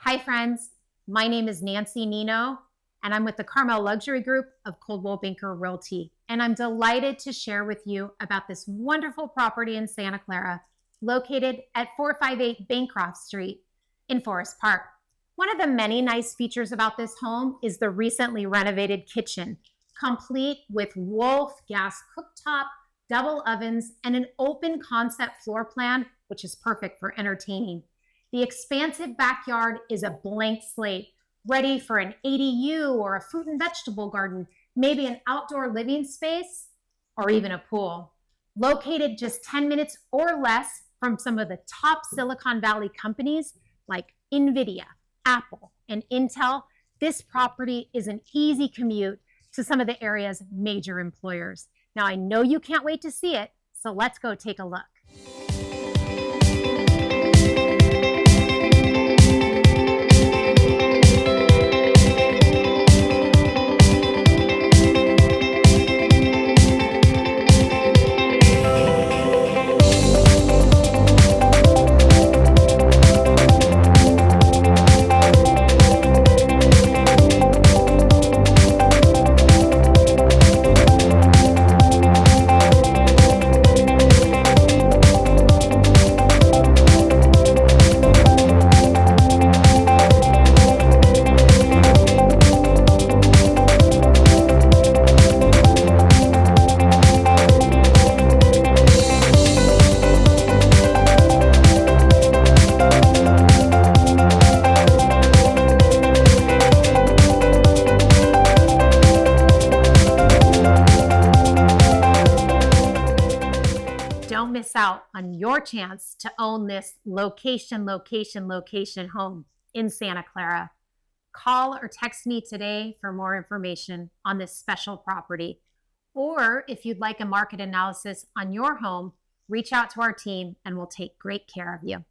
Hi, friends. My name is Nancy Nino, and I'm with the Carmel Luxury Group of Coldwell Banker Realty. And I'm delighted to share with you about this wonderful property in Santa Clara, located at 458 Bancroft Street in Forest Park. One of the many nice features about this home is the recently renovated kitchen, complete with Wolf gas cooktop, double ovens, and an open concept floor plan, which is perfect for entertaining. The expansive backyard is a blank slate, ready for an ADU or a fruit and vegetable garden, maybe an outdoor living space, or even a pool. Located just 10 minutes or less from some of the top Silicon Valley companies like NVIDIA, Apple, and Intel, this property is an easy commute to some of the area's major employers. Now, I know you can't wait to see it, so let's go take a look. Don't miss out on your chance to own this location home in Santa Clara. Call or text me today for more information on this special property. Or if you'd like a market analysis on your home, reach out to our team and we'll take great care of you.